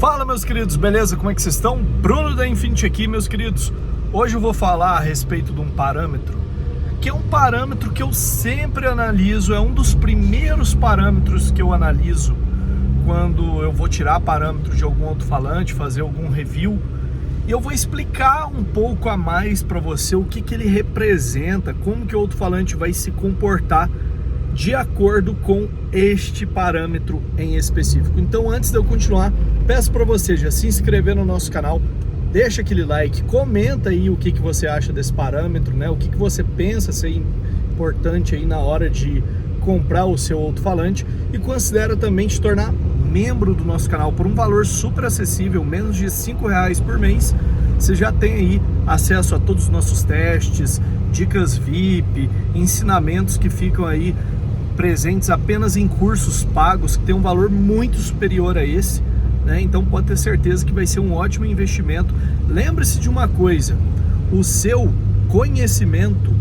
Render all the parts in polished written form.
Fala, meus queridos, beleza? Como é que vocês estão? Bruno da Infinity aqui, meus queridos. Hoje eu vou falar a respeito de um parâmetro, que é um parâmetro que eu sempre analiso, é um dos primeiros parâmetros que eu analiso quando eu vou tirar parâmetro de algum alto-falante, fazer algum review. E eu vou explicar um pouco a mais para você o que ele representa, como que o alto-falante vai se comportar de acordo com este parâmetro em específico. Então, antes de eu continuar, peço para você já se inscrever no nosso canal, deixa aquele like, comenta aí o que você acha desse parâmetro, né? O que você pensa ser importante aí na hora de comprar o seu alto-falante, e considera também te tornar membro do nosso canal por um valor super acessível, menos de R$5 por mês. Você já tem aí acesso a todos os nossos testes, dicas VIP, ensinamentos que ficam aí presentes apenas em cursos pagos, que tem um valor muito superior a esse, né? Então pode ter certeza que vai ser um ótimo investimento. Lembre-se de uma coisa: o seu conhecimento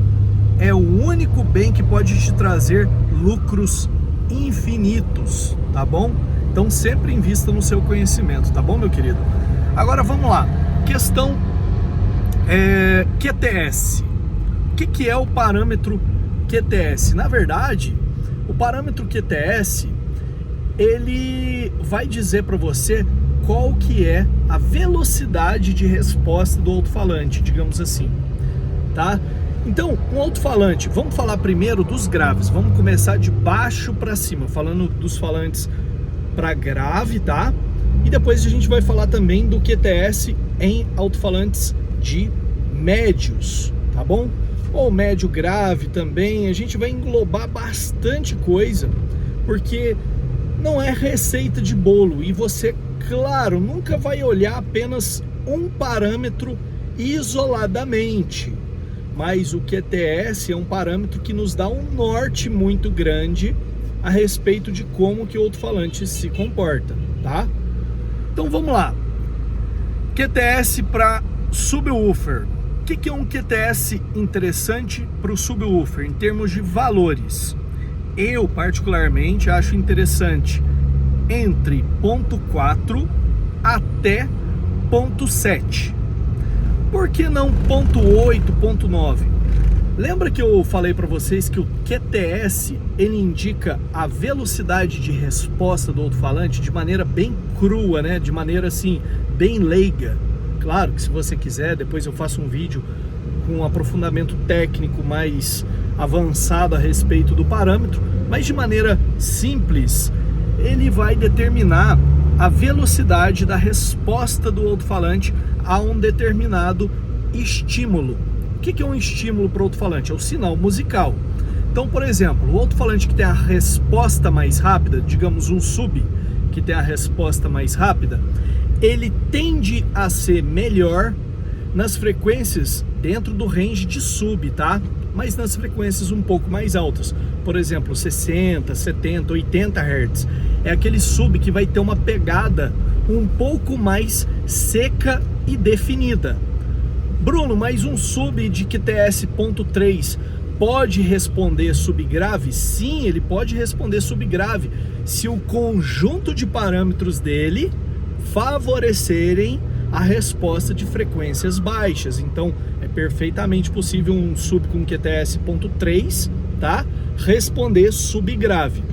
é o único bem que pode te trazer lucros infinitos, tá bom? Então sempre invista no seu conhecimento, tá bom, meu querido? Agora vamos lá, questão QTS. O que é o parâmetro QTS? Na verdade, o parâmetro QTS, ele vai dizer para você qual que é a velocidade de resposta do alto-falante, digamos assim, tá? Então, um alto-falante, vamos falar primeiro dos graves, vamos começar de baixo para cima, falando dos falantes para grave, tá? E depois a gente vai falar também do QTS em alto-falantes de médios, tá bom? Ou médio grave também. A gente vai englobar bastante coisa, porque não é receita de bolo, e você, claro, nunca vai olhar apenas um parâmetro isoladamente, mas o QTS é um parâmetro que nos dá um norte muito grande a respeito de como que o alto-falante se comporta, tá? Então vamos lá. QTS para subwoofer. O que é um QTS interessante para o subwoofer em termos de valores? Eu particularmente acho interessante entre 0.4 até 0.7. Por que não 0.8, 0.9? Lembra que eu falei para vocês que o QTS ele indica a velocidade de resposta do alto-falante de maneira bem crua, né? De maneira assim, bem leiga. Claro que se você quiser, depois eu faço um vídeo com um aprofundamento técnico mais avançado a respeito do parâmetro, mas de maneira simples, ele vai determinar a velocidade da resposta do alto-falante a um determinado estímulo. O que é um estímulo para o alto-falante? É o sinal musical. Então, por exemplo, o alto-falante que tem a resposta mais rápida, digamos um sub que tem a resposta mais rápida, ele tende a ser melhor nas frequências dentro do range de sub, tá? Mas nas frequências um pouco mais altas, por exemplo, 60, 70, 80 Hz. É aquele sub que vai ter uma pegada um pouco mais seca e definida. Bruno, mas um sub de QTS 0.3 pode responder subgrave? Sim, ele pode responder subgrave se o conjunto de parâmetros dele favorecerem a resposta de frequências baixas. Então é perfeitamente possível um sub com QTS 0.3, tá? Responder subgrave.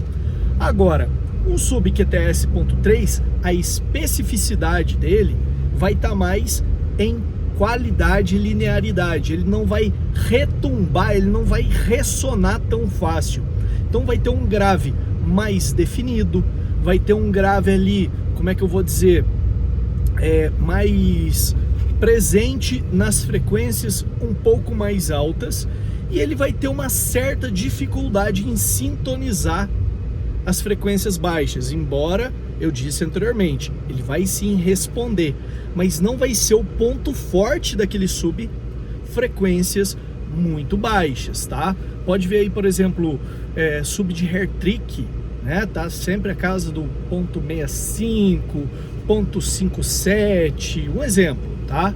Agora, um sub QTS 0.3, a especificidade dele vai estar mais em qualidade e linearidade. Ele não vai retumbar, ele não vai ressonar tão fácil. Então vai ter um grave mais definido, vai ter um grave ali, como é que eu vou dizer, mais presente nas frequências um pouco mais altas, e ele vai ter uma certa dificuldade em sintonizar as frequências baixas, embora eu disse anteriormente, ele vai sim responder, mas não vai ser o ponto forte daquele sub frequências muito baixas, tá? Pode ver aí, por exemplo, sub de hair trick, né? Tá sempre a casa do 0.65, 0.57, um exemplo, tá?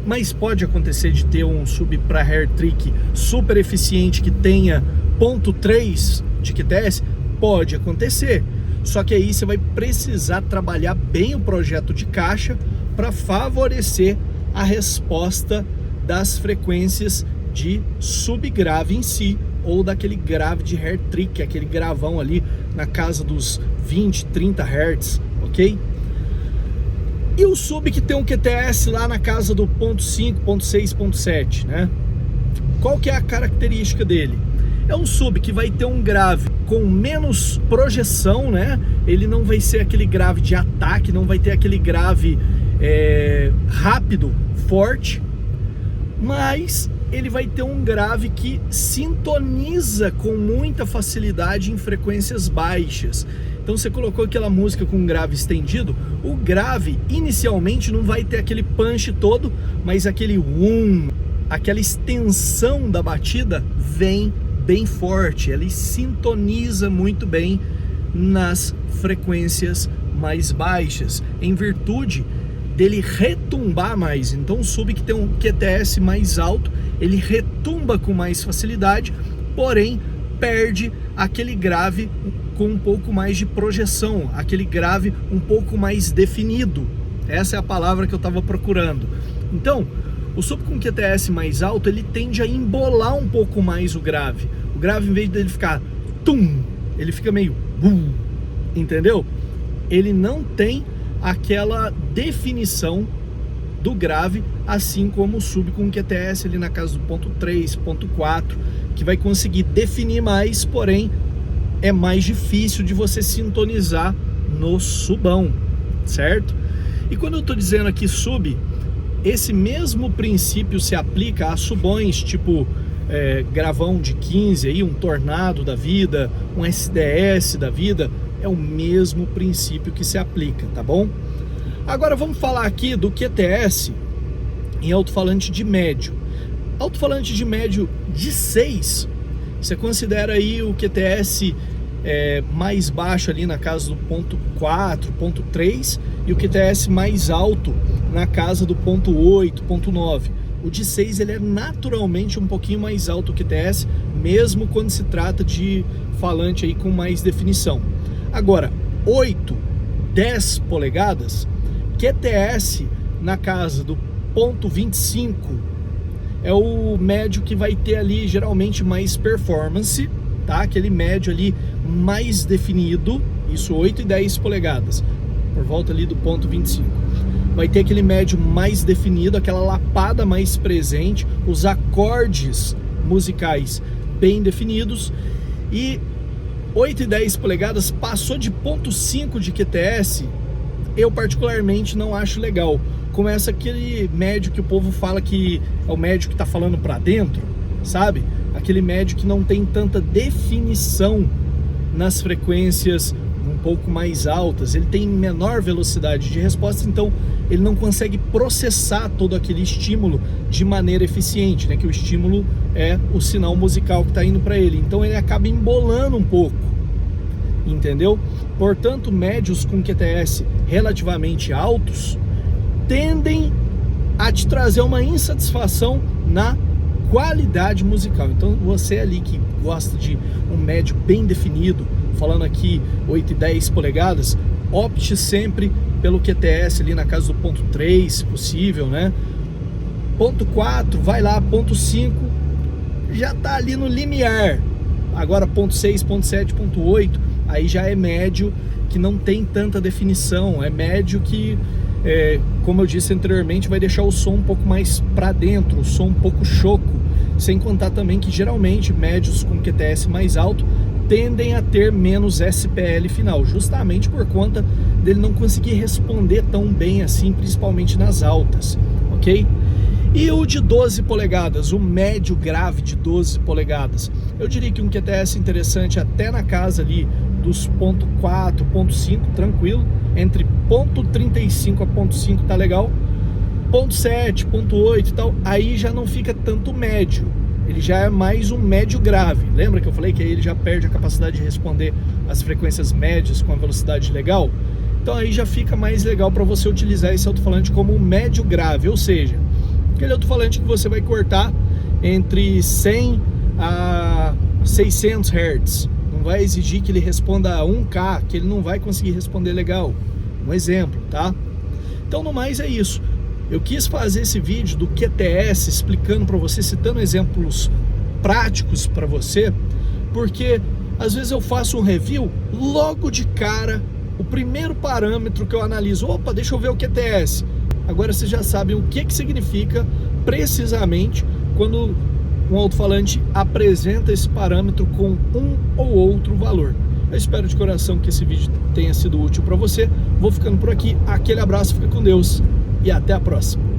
Mas pode acontecer de ter um sub para hair trick super eficiente que tenha 0.3 de QTS? Pode acontecer. Só que aí você vai precisar trabalhar bem o projeto de caixa para favorecer a resposta das frequências de subgrave em si, ou daquele grave de hair trick, aquele gravão ali na casa dos 20, 30 Hz, ok? E o sub que tem um QTS lá na casa do 0.5, 0.6, 0.7, né? Qual que é a característica dele? É um sub que vai ter um grave com menos projeção, né? Ele não vai ser aquele grave de ataque, não vai ter aquele grave rápido, forte, mas ele vai ter um grave que sintoniza com muita facilidade em frequências baixas. Então você colocou aquela música com um grave estendido, o grave inicialmente não vai ter aquele punch todo, mas aquele aquela extensão da batida vem bem forte, ele sintoniza muito bem nas frequências mais baixas, em virtude dele retumbar mais. Então o sub que tem um QTS mais alto, ele retumba com mais facilidade, porém perde aquele grave com um pouco mais de projeção, aquele grave um pouco mais definido. Essa é a palavra que eu estava procurando. Então, o sub com QTS mais alto, ele tende a embolar um pouco mais o grave. O grave, em vez dele ficar tum, ele fica meio bum, entendeu? Ele não tem aquela definição do grave, assim como o sub com QTS ali na casa do 0.3, 0.4, que vai conseguir definir mais, porém é mais difícil de você sintonizar no subão, certo? E quando eu estou dizendo aqui sub, esse mesmo princípio se aplica a subões tipo gravão de 15, aí, um Tornado da vida, um SDS da vida, é o mesmo princípio que se aplica, tá bom? Agora vamos falar aqui do QTS em alto-falante de médio. Alto-falante de médio de 6, você considera aí o QTS mais baixo ali na casa do 0.4, 0.3 e o QTS mais alto na casa do 0.8, 0.9. O de 6 ele é naturalmente um pouquinho mais alto que o QTS, mesmo quando se trata de falante aí com mais definição. Agora, 8, 10 polegadas, QTS na casa do 0.25 é o médio que vai ter ali geralmente mais performance, tá? Aquele médio ali mais definido, isso 8 e 10 polegadas, por volta ali do 0.25. Vai ter aquele médio mais definido, aquela lapada mais presente, os acordes musicais bem definidos. E 8 e 10 polegadas passou de 0.5 de QTS, eu particularmente não acho legal. Começa aquele médio que o povo fala que é o médio que tá falando para dentro, sabe? Aquele médio que não tem tanta definição nas frequências um pouco mais altas, ele tem menor velocidade de resposta, então ele não consegue processar todo aquele estímulo de maneira eficiente, né? Que o estímulo é o sinal musical que está indo para ele, então ele acaba embolando um pouco, entendeu? Portanto, médios com QTS relativamente altos tendem a te trazer uma insatisfação na qualidade musical. Então você ali que gosta de um médio bem definido, falando aqui 8 e 10 polegadas, opte sempre pelo QTS ali na casa do 0.3, se possível, né? 0.4, vai lá, 0.5, já tá ali no limiar. Agora 0.6, 0.7, 0.8, aí já é médio que não tem tanta definição, é médio que, como eu disse anteriormente, vai deixar o som um pouco mais para dentro, o som um pouco choco, sem contar também que geralmente médios com QTS mais alto tendem a ter menos SPL final, justamente por conta dele não conseguir responder tão bem assim, principalmente nas altas, ok? E o de 12 polegadas, o médio grave de 12 polegadas, eu diria que um QTS interessante até na casa ali dos 0.4, 0.5, tranquilo, entre 0.35 a 0.5 tá legal, 0.7, 0.8 e tal, aí já não fica tanto médio, ele já é mais um médio grave. Lembra que eu falei que aí ele já perde a capacidade de responder às frequências médias com a velocidade legal? Então aí já fica mais legal para você utilizar esse alto-falante como um médio grave, ou seja, aquele alto-falante que você vai cortar entre 100 a 600 Hz, não vai exigir que ele responda a 1K, que ele não vai conseguir responder legal. Um exemplo, tá? Então, no mais é isso. Eu quis fazer esse vídeo do QTS explicando para você, citando exemplos práticos para você, porque às vezes eu faço um review, logo de cara, o primeiro parâmetro que eu analiso, opa, deixa eu ver o QTS. Agora vocês já sabem o que significa precisamente quando um alto-falante apresenta esse parâmetro com um ou outro valor. Eu espero de coração que esse vídeo tenha sido útil para você. Vou ficando por aqui. Aquele abraço, fica com Deus e até a próxima.